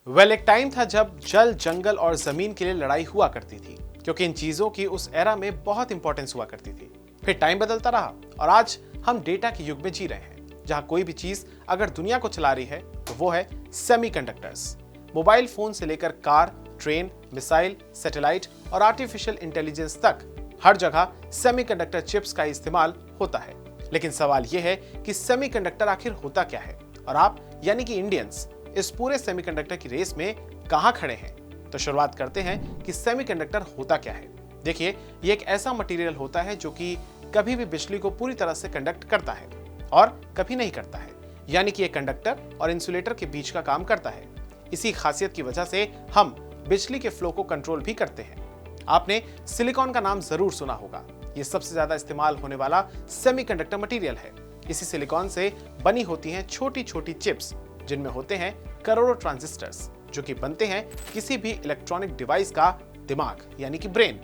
एक टाइम था जब जल, जंगल और जमीन के लिए लड़ाई हुआ करती थी, क्योंकि इन चीजों की उस एरा में बहुत इंपॉर्टेंस हुआ करती थी। फिर टाइम बदलता रहा और आज हम डेटा के युग में जी रहे हैं, जहां कोई भी चीज अगर दुनिया को चला रही है तो वो है सेमीकंडक्टर्स। मोबाइल फोन से लेकर कार, ट्रेन, मिसाइल, सैटेलाइट और आर्टिफिशियल इंटेलिजेंस तक हर जगह सेमीकंडक्टर चिप्स का इस्तेमाल होता है। लेकिन सवाल यह है कि सेमीकंडक्टर आखिर होता क्या है और आप यानी कि इंडियंस इस पूरे सेमीकंडक्टर की रेस में कहां खड़े हैं। तो शुरुआत करते हैं कि सेमीकंडक्टर होता क्या है। देखिए, ये एक ऐसा मटेरियल होता है जो कि कभी भी बिजली को पूरी तरह से कंडक्ट करता है और कभी नहीं करता है, यानी कि ये कंडक्टर और इंसुलेटर के बीच का काम करता है। इसी खासियत की वजह से हम बिजली के फ्लो को कंट्रोल भी करते हैं। आपने सिलिकॉन का नाम जरूर सुना होगा। ये सबसे ज्यादा इस्तेमाल होने वाला सेमीकंडक्टर मटेरियल है। इसी सिलिकॉन से बनी होती हैं छोटी छोटी चिप्स, जिनमें होते हैं करोड़ों ट्रांजिस्टर्स, जो कि बनते हैं किसी भी इलेक्ट्रॉनिक डिवाइस का दिमाग यानी कि ब्रेन।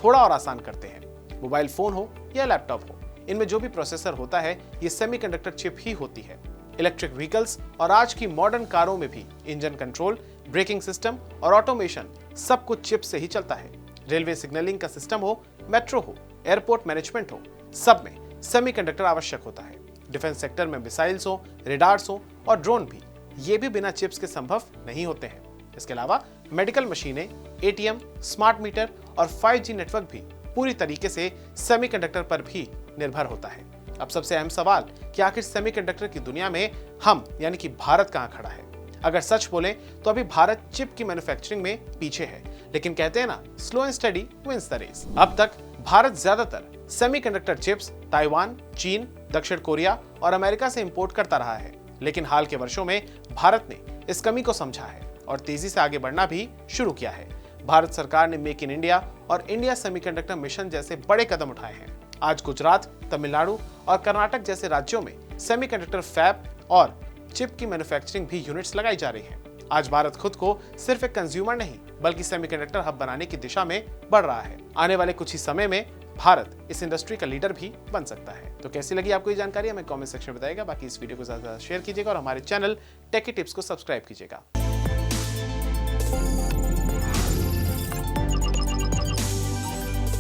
थोड़ा और आसान करते हैं, मोबाइल फोन हो या लैपटॉप हो, इनमें जो भी प्रोसेसर होता है ये सेमीकंडक्टर चिप ही होती है। इलेक्ट्रिक व्हीकल्स और आज की मॉडर्न कारों में भी इंजन कंट्रोल, ब्रेकिंग सिस्टम और ऑटोमेशन सब कुछ चिप से ही चलता है। रेलवे सिग्नलिंग का सिस्टम हो, मेट्रो हो, एयरपोर्ट मैनेजमेंट हो, सब में सेमीकंडक्टर आवश्यक होता है। डिफेंस सेक्टर में मिसाइल्स हो, रेडार्स हो और ड्रोन भी, ये भी बिना चिप्स के संभव नहीं होते हैं। इसके अलावा मेडिकल मशीनें, एटीएम, स्मार्ट मीटर और 5G नेटवर्क भी पूरी तरीके से सेमीकंडक्टर पर भी निर्भर होता है। अब सबसे अहम सवाल कि आखिर सेमीकंडक्टर की दुनिया में हम यानी कि भारत कहां खड़ा है। अगर सच बोले तो अभी भारत चिप की मैन्युफैक्चरिंग में पीछे है, लेकिन कहते हैं ना, slow and steady wins the race. अब तक भारत ज्यादातर सेमीकंडक्टर चिप्स ताइवान, चीन, दक्षिण कोरिया और अमेरिका से इंपोर्ट करता रहा है। लेकिन हाल के वर्षों में भारत ने इस कमी को समझा है और तेजी से आगे बढ़ना भी शुरू किया है। भारत सरकार ने मेक इन इंडिया और इंडिया सेमीकंडक्टर मिशन जैसे बड़े कदम उठाए हैं। आज गुजरात, तमिलनाडु और कर्नाटक जैसे राज्यों में सेमीकंडक्टर फैब और चिप की मैन्युफैक्चरिंग भी यूनिट्स लगाई जा रही हैं। आज भारत खुद को सिर्फ एक कंज्यूमर नहीं बल्कि सेमीकंडक्टर हब बनाने की दिशा में बढ़ रहा है। आने वाले कुछ ही समय में भारत इस इंडस्ट्री का लीडर भी बन सकता है। तो कैसी लगी आपको ये जानकारी हमें कमेंट सेक्शन में बताइएगा। बाकी इस वीडियो को ज्यादा से ज्यादा शेयर कीजिएगा और हमारे चैनल टेकी टिप्स को सब्सक्राइब कीजिएगा।